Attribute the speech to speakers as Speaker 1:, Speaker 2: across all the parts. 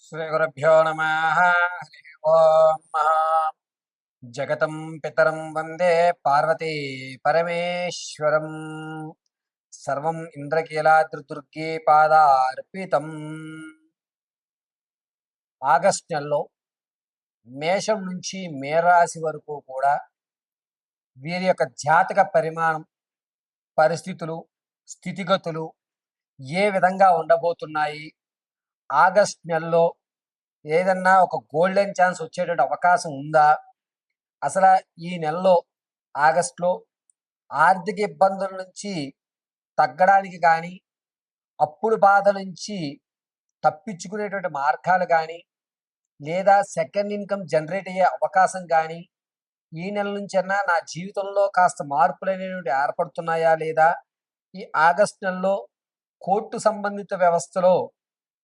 Speaker 1: శ్రీగురుభ్యో నమః. హరి ఓం. జగతం పితరం వందే పార్వతీ పరమేశ్వరం. సర్వం ఇంద్రకీలాద్రిదుర్గే పాదార్పితం. ఆగస్ట్ నెలలో మేషం నుంచి మేరాశి వరకు కూడా వీరి యొక్క జాతక పరిమాణం, పరిస్థితులు, స్థితిగతులు ఏ విధంగా ఉండబోతున్నాయి, ఆగస్ట్ నెలలో ఏదన్నా ఒక గోల్డెన్ ఛాన్స్ వచ్చేటువంటి అవకాశం ఉందా, అసలు ఈ నెలలో ఆగస్టులో ఆర్థిక ఇబ్బందుల నుంచి తగ్గడానికి కానీ, అప్పుల బాధ నుంచి తప్పించుకునేటువంటి మార్గాలు కానీ, లేదా సెకండ్ ఇన్కమ్ జనరేట్ అయ్యే అవకాశం కానీ ఈ నెల నుంచైనా నా జీవితంలో కాస్త మార్పులు అనేవి ఏర్పడుతున్నాయా లేదా, ఈ ఆగస్ట్ నెలలో కోర్టు సంబంధిత వ్యవస్థలో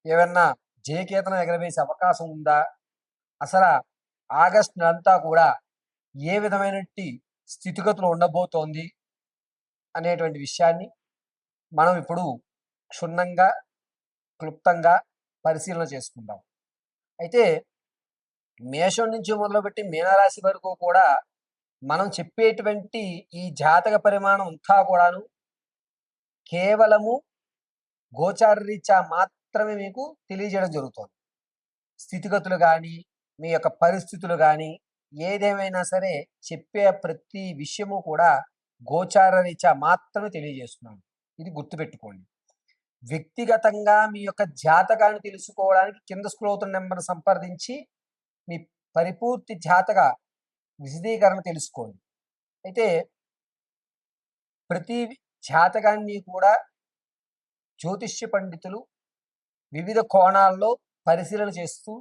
Speaker 1: ఏమన్నా జయకేతనం ఎగరవేసే అవకాశం ఉందా, అసలు ఆగస్ట్ నెలంతా కూడా ఏ విధమైనటువంటి స్థితిగతులు ఉండబోతోంది అనేటువంటి విషయాన్ని మనం ఇప్పుడు క్షుణ్ణంగా, క్లుప్తంగా పరిశీలన చేసుకుందాం. అయితే మేషం నుంచి మొదలుపెట్టి మీనరాశి వరకు కూడా మనం చెప్పేటువంటి ఈ జాతక పరిమాణం అంతా కూడాను కేవలము గోచార రీత్యా మాత్రమే మీకు తెలియజేయడం జరుగుతుంది. స్థితిగతులు కానీ, మీ యొక్క పరిస్థితులు కానీ, ఏదేమైనా సరే చెప్పే ప్రతి విషయము కూడా గోచార రీత్యా మాత్రమే తెలియజేస్తున్నాను. ఇది గుర్తుపెట్టుకోండి. వ్యక్తిగతంగా మీ యొక్క జాతకాన్ని తెలుసుకోవడానికి కింద స్క్రోల్ అవుతున్న నెంబర్ను సంప్రదించి మీ పరిపూర్తి జాతక విశదీకరణ తెలుసుకోండి. అయితే ప్రతి జాతకాన్ని కూడా జ్యోతిష్య పండితులు వివిధ కోణాల్లో పరిశీలన చేస్తూ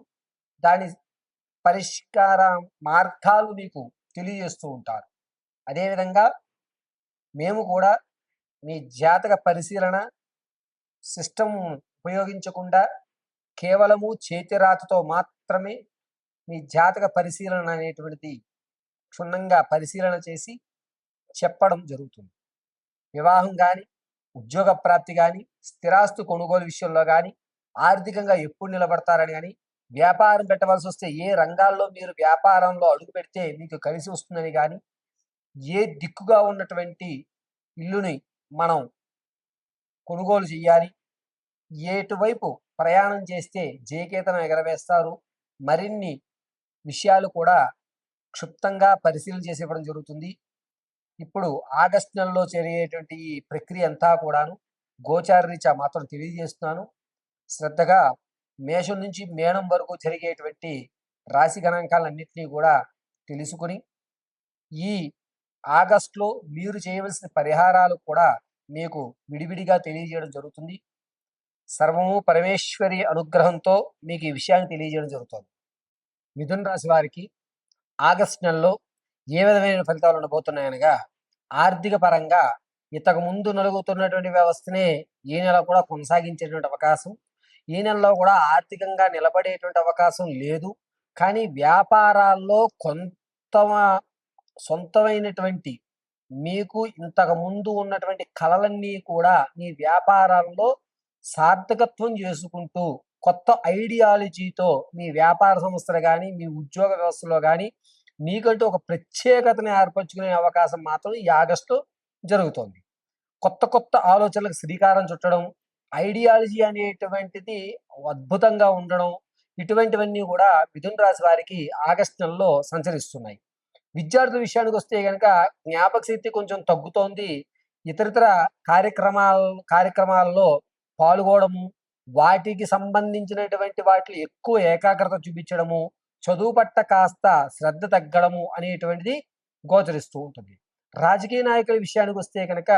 Speaker 1: దాని పరిష్కార మార్గాలు మీకు తెలియజేస్తూ ఉంటారు. అదేవిధంగా మేము కూడా మీ జాతక పరిశీలన సిస్టమ్ ఉపయోగించకుండా కేవలము చేతిరాతతో మాత్రమే మీ జాతక పరిశీలన అనేటువంటిది క్షుణ్ణంగా పరిశీలన చేసి చెప్పడం జరుగుతుంది. వివాహం కానీ, ఉద్యోగ ప్రాప్తి కానీ, స్థిరాస్తు కొనుగోలు విషయంలో కానీ, ఆర్థికంగా ఎప్పుడు నిలబడతారని కానీ, వ్యాపారం పెట్టవలసి వస్తే ఏ రంగాల్లో మీరు వ్యాపారంలో అడుగు పెడితే మీకు కలిసి వస్తుందని కానీ, ఏ దిక్కుగా ఉన్నటువంటి ఇల్లుని మనం కొనుగోలు చేయాలి, ఎటువైపు ప్రయాణం చేస్తే జయకేతనం ఎగరవేస్తారు, మరిన్ని విషయాలు కూడా క్షుప్తంగా పరిశీలన చేసి ఇవ్వడం జరుగుతుంది. ఇప్పుడు ఆగస్ట్ నెలలో జరిగేటువంటి ఈ ప్రక్రియ అంతా కూడాను గోచార రీత్యా మాత్రం తెలియజేస్తున్నాను. శ్రద్ధగా మేషం నుంచి మేనం వరకు జరిగేటువంటి రాశి గణాంకాలన్నింటినీ కూడా తెలుసుకుని ఈ ఆగస్టులో మీరు చేయవలసిన పరిహారాలు కూడా మీకు విడివిడిగా తెలియజేయడం జరుగుతుంది. సర్వము పరమేశ్వరి అనుగ్రహంతో మీకు ఈ విషయాన్ని తెలియజేయడం జరుగుతుంది. మిథున రాశి వారికి ఆగస్ట్ నెలలో ఏ విధమైన ఫలితాలు ఉండబోతున్నాయనగా, ఆర్థిక పరంగా ఇంతకు ముందు నలుగుతున్నటువంటి వ్యవస్థనే ఈ నెల కూడా కొనసాగించేటువంటి అవకాశం, ఈ నెలలో కూడా ఆర్థికంగా నిలబడేటువంటి అవకాశం లేదు. కానీ వ్యాపారాల్లో కొంత సొంతమైనటువంటి మీకు ఇంతకు ముందు ఉన్నటువంటి కళలన్నీ కూడా మీ వ్యాపారాల్లో సార్థకత్వం చేసుకుంటూ కొత్త ఐడియాలజీతో మీ వ్యాపార సంస్థలు కానీ, మీ ఉద్యోగ వ్యవస్థలో కానీ మీకంటూ ఒక ప్రత్యేకతను ఏర్పరచుకునే అవకాశం మాత్రం ఈ ఆగస్టు జరుగుతోంది. కొత్త కొత్త ఆలోచనలకు శ్రీకారం చుట్టడం, ఐడియాలజీ అనేటువంటిది అద్భుతంగా ఉండడం, ఇటువంటివన్నీ కూడా మిథున రాశి వారికి ఆగస్టు నెలలో సంచరిస్తున్నాయి. విద్యార్థుల విషయానికి వస్తే కనుక జ్ఞాపక శక్తి కొంచెం తగ్గుతోంది. ఇతరితర కార్యక్రమాల్లో పాల్గొనడము, వాటికి సంబంధించినటువంటి వాటిలో ఎక్కువ ఏకాగ్రత చూపించడము, చదువు పట్ల కాస్త శ్రద్ధ తగ్గడము అనేటువంటిది గోచరిస్తూ ఉంటుంది. రాజకీయ నాయకుల విషయానికి వస్తే కనుక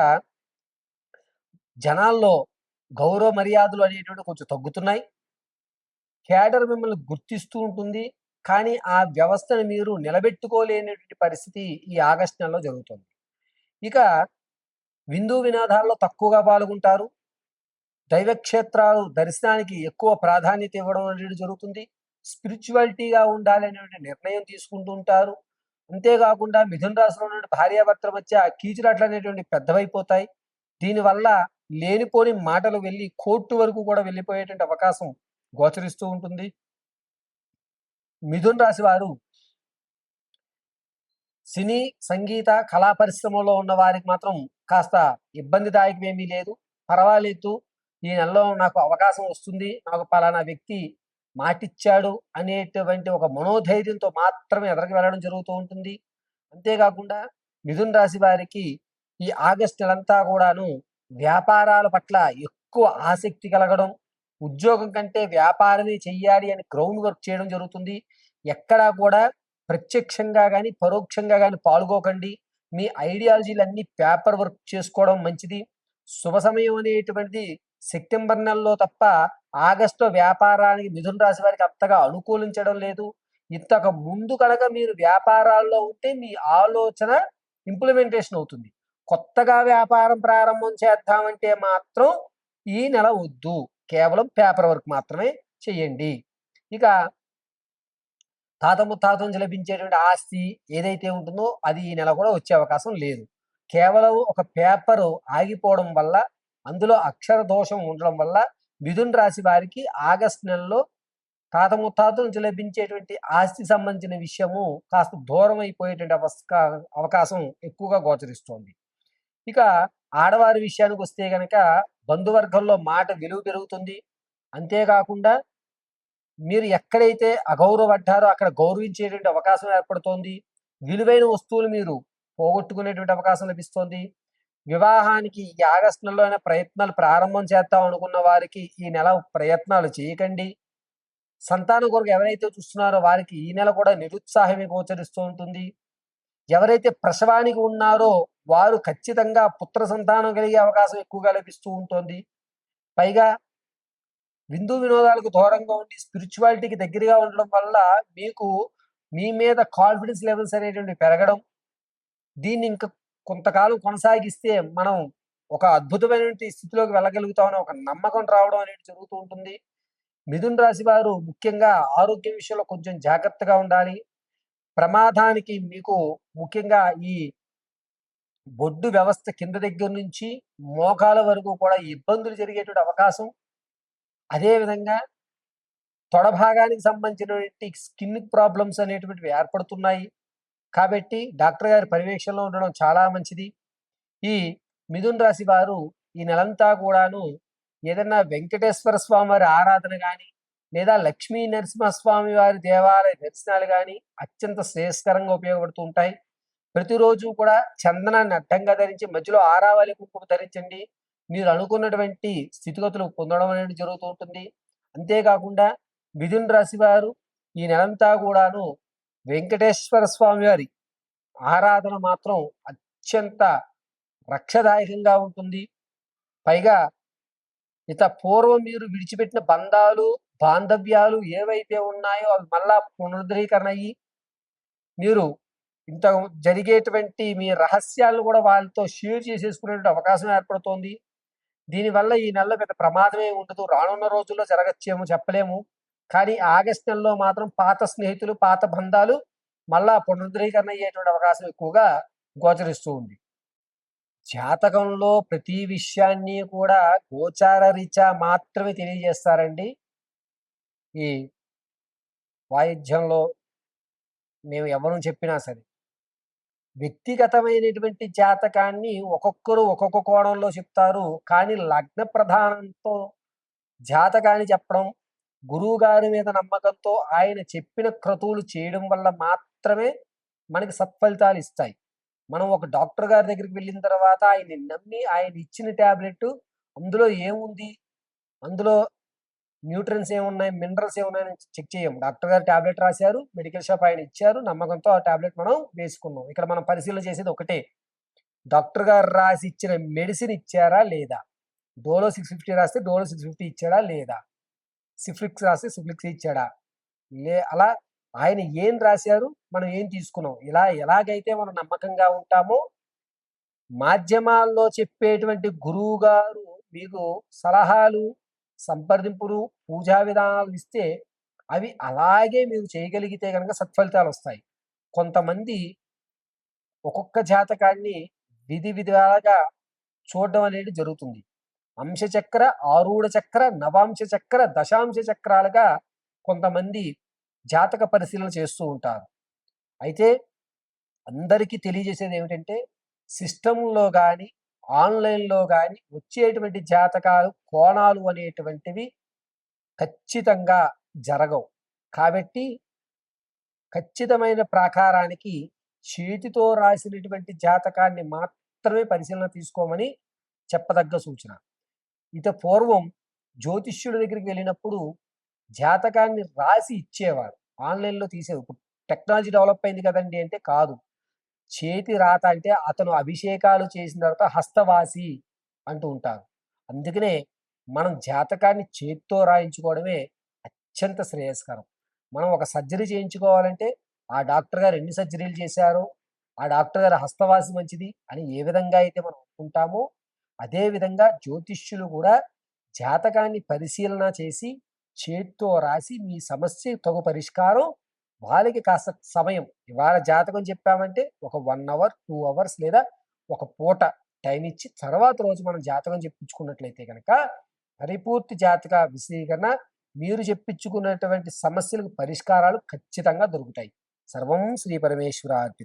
Speaker 1: జనాల్లో గౌరవ మర్యాదలు అనేటువంటి కొంచెం తగ్గుతున్నాయి. కేడర్ మిమ్మల్ని గుర్తిస్తూ ఉంటుంది, కానీ ఆ వ్యవస్థను మీరు నిలబెట్టుకోలేనటువంటి పరిస్థితి ఈ ఆగస్టు నెలలో జరుగుతుంది. ఇక విందు వినోదాల్లో తక్కువగా పాల్గొంటారు. దైవక్షేత్రాలు దర్శనానికి ఎక్కువ ప్రాధాన్యత ఇవ్వడం అనేది జరుగుతుంది. స్పిరిచువాలిటీగా ఉండాలి అనేటువంటి నిర్ణయం తీసుకుంటూ ఉంటారు. అంతేకాకుండా మిథున రాశిలో ఉన్న భార్యాభర్తల మధ్య కీచులాట్లు అనేటువంటి పెద్దవైపోతాయి. దీనివల్ల లేనిపోని మాటలు వెళ్ళి కోర్టు వరకు కూడా వెళ్ళిపోయేటువంటి అవకాశం గోచరిస్తూ ఉంటుంది. మిథున్ రాశి వారు సినీ సంగీత కళా పరిశ్రమలో ఉన్న వారికి మాత్రం కాస్త ఇబ్బందిదాయకం ఏమీ లేదు. పర్వాలేదు, ఈ నెలలో నాకు అవకాశం వస్తుంది, నాకు పలానా వ్యక్తి మాటిచ్చాడు అనేటువంటి ఒక మనోధైర్యంతో మాత్రమే ఎదరికి వెళ్ళడం జరుగుతూ ఉంటుంది. అంతేకాకుండా మిథున్ రాశి వారికి ఈ ఆగస్టు నెలంతా కూడాను వ్యాపారాల పట్ల ఎక్కువ ఆసక్తి కలగడం, ఉద్యోగం కంటే వ్యాపారమే చెయ్యాలి అని గ్రౌండ్ వర్క్ చేయడం జరుగుతుంది. ఎక్కడా కూడా ప్రత్యక్షంగా గాని, పరోక్షంగా గాని పాల్గొకండి. మీ ఐడియాలజీలన్నీ పేపర్ వర్క్ చేసుకోవడం మంచిది. శుభ సమయం అనేటువంటిది సెప్టెంబర్ నెలలో తప్ప ఆగస్టులో వ్యాపారానికి మిథున రాశి వారికి అంతగా అనుకూలించడం లేదు. ఇంతకు ముందు కనుక మీరు వ్యాపారాల్లో ఉంటే మీ ఆలోచన ఇంప్లిమెంటేషన్ అవుతుంది. కొత్తగా వ్యాపారం ప్రారంభం చేద్దామంటే మాత్రం ఈ నెల వద్దు. కేవలం పేపర్ వర్క్ మాత్రమే చేయండి. ఇక తాత ముత్తాతల నుంచి లభించేటువంటి ఆస్తి ఏదైతే ఉంటుందో అది ఈ నెల కూడా వచ్చే అవకాశం లేదు. కేవలం ఒక పేపరు ఆగిపోవడం వల్ల, అందులో అక్షర దోషం ఉండడం వల్ల మిథున రాశి వారికి ఆగస్టు నెలలో తాత ముత్తాతల నుంచి లభించేటువంటి ఆస్తి సంబంధించిన విషయము కాస్త దూరం అయిపోయేటువంటి అవకాశం ఎక్కువగా గోచరిస్తోంది. ఇక ఆడవారి విషయానికి వస్తే గనక బంధువర్గంలో మాట విలువ పెరుగుతుంది. అంతేకాకుండా మీరు ఎక్కడైతే అగౌరవపడ్డారో అక్కడ గౌరవించేటువంటి అవకాశం ఏర్పడుతోంది. విలువైన వస్తువులు మీరు పోగొట్టుకునేటువంటి అవకాశం లభిస్తోంది. వివాహానికి ఈ ఆగస్టు నెలలో అయినా ప్రయత్నాలు ప్రారంభం చేద్దాం అనుకున్న వారికి ఈ నెల ప్రయత్నాలు చేయకండి. సంతానం కొరకు ఎవరైతే చూస్తున్నారో వారికి ఈ నెల కూడా నిరుత్సాహమే గోచరిస్తూ ఉంటుంది. ఎవరైతే ప్రసవానికి ఉన్నారో వారు ఖచ్చితంగా పుత్ర సంతానం కలిగే అవకాశం ఎక్కువగా లభిస్తూ ఉంటుంది. పైగా విందు వినోదాలకు దూరంగా ఉండి స్పిరిచువాలిటీకి దగ్గరగా ఉండడం వల్ల మీకు మీ మీద కాన్ఫిడెన్స్ లెవెల్స్ అనేటువంటి పెరగడం, దీన్ని ఇంకా కొంతకాలం కొనసాగిస్తే మనం ఒక అద్భుతమైనటువంటి స్థితిలోకి వెళ్ళగలుగుతామని ఒక నమ్మకం రావడం అనేది జరుగుతూ ఉంటుంది. మిథున రాశి వారు ముఖ్యంగా ఆరోగ్యం విషయంలో కొంచెం జాగ్రత్తగా ఉండాలి. ప్రమాదానికి మీకు ముఖ్యంగా ఈ బొడ్డు వ్యవస్థ కింద దగ్గర నుంచి మోకాల వరకు కూడా ఇబ్బందులు జరిగేటువంటి అవకాశం, అదేవిధంగా తొడ భాగానికి సంబంధించినటువంటి స్కిన్ ప్రాబ్లమ్స్ అనేటువంటివి ఏర్పడుతున్నాయి. కాబట్టి డాక్టర్ గారి పర్యవేక్షణలో ఉండడం చాలా మంచిది. ఈ మిథున రాశి వారు ఈ నెలంతా కూడాను ఏదైనా వెంకటేశ్వర స్వామి వారి ఆరాధన కానీ, లేదా లక్ష్మీ నరసింహస్వామి వారి దేవాలయ దర్శనాలు కానీ అత్యంత శ్రేయస్కరంగా ఉపయోగపడుతూ ఉంటాయి. ప్రతిరోజు కూడా చందనాన్ని అడ్డంగా ధరించి మధ్యలో ఆరావళి కుంకుమ ధరించండి. మీరు అనుకున్నటువంటి స్థితిగతులు పొందడం అనేది జరుగుతూ ఉంటుంది. అంతేకాకుండా మిథున రాశి వారు ఈ నెలంతా కూడాను వెంకటేశ్వర స్వామి వారి ఆరాధన మాత్రం అత్యంత రక్షదాయకంగా ఉంటుంది. పైగా పూర్వం మీరు విడిచిపెట్టిన బంధాలు, బాంధవ్యాలు ఏవైతే ఉన్నాయో అవి మళ్ళా పునరుద్ధరీకరణ అయ్యి మీరు ఇంత జరిగేటువంటి మీ రహస్యాలను కూడా వాళ్ళతో షేర్ చేసేసుకునేటువంటి అవకాశం ఏర్పడుతోంది. దీనివల్ల ఈ నెలలో పెద్ద ప్రమాదమే ఉండదు. రానున్న రోజుల్లో జరగచ్చేమో చెప్పలేము. కానీ ఆగస్టు నెలలో మాత్రం పాత స్నేహితులు, పాత బంధాలు మళ్ళా పునరుద్ధరీకరణ అయ్యేటువంటి అవకాశం ఎక్కువగా గోచరిస్తూ ఉంది. జాతకంలో ప్రతి విషయాన్ని కూడా గోచార రీత్యా మాత్రమే తెలియజేస్తారండి. ఈ వాయిద్యంలో మేము ఎవరు చెప్పినా సరే వ్యక్తిగతమైనటువంటి జాతకాన్ని ఒక్కొక్కరు ఒక్కొక్క కోణంలో చెప్తారు. కానీ లగ్న ప్రధానంతో జాతకాన్ని చెప్పడం, గురువు గారి మీద నమ్మకంతో ఆయన చెప్పిన క్రతువులు చేయడం వల్ల మాత్రమే మనకి సత్ఫలితాలు ఇస్తాయి. మనం ఒక డాక్టర్ గారి దగ్గరికి వెళ్ళిన తర్వాత ఆయన్ని నమ్మి ఆయన ఇచ్చిన టాబ్లెట్ అందులో ఏముంది, అందులో న్యూట్రియన్స్ ఏమున్నాయి, మినరల్స్ ఏమున్నాయని చెక్ చేయం. డాక్టర్ గారు టాబ్లెట్ రాశారు, మెడికల్ షాప్ ఆయన ఇచ్చారు, నమ్మకంతో ఆ టాబ్లెట్ మనం వేసుకున్నాం. ఇక్కడ మనం పరిశీలన చేసేది ఒకటే, డాక్టర్ గారు రాసి ఇచ్చిన మెడిసిన్ ఇచ్చారా లేదా, డోలో 650 రాస్తే డోలో 650 ఇచ్చాడా లేదా, సిఫ్లిక్స్ రాస్తే సిఫ్లిక్స్ ఇచ్చాడా అలా ఆయన ఏం రాశారు, మనం ఏం తీసుకున్నాం. ఎలాగైతే మనం నమ్మకంగా ఉంటామో మాధ్యమాల్లో చెప్పేటువంటి గురువు గారు మీకు సలహాలు, సంప్రదింపులు, పూజా విధానాలు ఇస్తే అవి అలాగే మీరు చేయగలిగితే కనుక సత్ఫలితాలు వస్తాయి. కొంతమంది ఒక్కొక్క జాతకాన్ని విధివిధాలుగా చూడడం అనేది జరుగుతుంది. అంశచక్ర, ఆరూఢ చక్ర, నవాంశ చక్ర, దశాంశ చక్రాలుగా కొంతమంది జాతక పరిశీలన చేస్తూ ఉంటారు. అయితే అందరికీ తెలియజేసేది ఏమిటంటే సిస్టమ్‌లో గాని, ఆన్‌లైన్‌లో గాని వచ్చేటువంటి జాతకాలు, కోణాలు అనేటువంటివి ఖచ్చితంగా జరగవు. కాబట్టి ఖచ్చితమైన ప్రాకారానికి చేతితో రాసినటువంటి జాతకాన్ని మాత్రమే పరిశీలన తీసుకోమని చెప్పదగ్గ సూచన. పూర్వం జ్యోతిష్యుడి దగ్గరికి వెళ్ళినప్పుడు జాతకాన్ని రాసి ఇచ్చేవారు. ఆన్‌లైన్‌లో తీసేవి. ఇప్పుడు టెక్నాలజీ డెవలప్ అయింది కదండీ! అంటే కాదు. చేతి రాత అంటే అతను అభిషేకాలు చేసిన తర్వాత హస్తవాసి అంటూ ఉంటారు. అందుకనే మనం జాతకాన్ని చేత్తో రాయించుకోవడమే అత్యంత శ్రేయస్కరం. మనం ఒక సర్జరీ చేయించుకోవాలంటే ఆ డాక్టర్ గారు ఎన్ని సర్జరీలు చేశారో, ఆ డాక్టర్ గారి హస్తవాసి మంచిది అని ఏ విధంగా అయితే మనం అనుకుంటామో, అదే విధంగా జ్యోతిష్యులు కూడా జాతకాన్ని పరిశీలన చేసి చేత్తో రాసి మీ సమస్యకు తగు పరిష్కారం వాళ్ళకి కాస్త సమయం ఇవాళ జాతకం చెప్పామంటే ఒక 1 అవర్, 2 అవర్స్ లేదా ఒక పూట టైం ఇచ్చి తర్వాత రోజు మనం జాతకం చెప్పించుకున్నట్లయితే గనక పరిపూర్తి జాతక విశ్లేషణ మీరు చెప్పించుకున్నటువంటి సమస్యలకు పరిష్కారాలు ఖచ్చితంగా దొరుకుతాయి. సర్వం శ్రీ పరమేశ్వరార్పితం.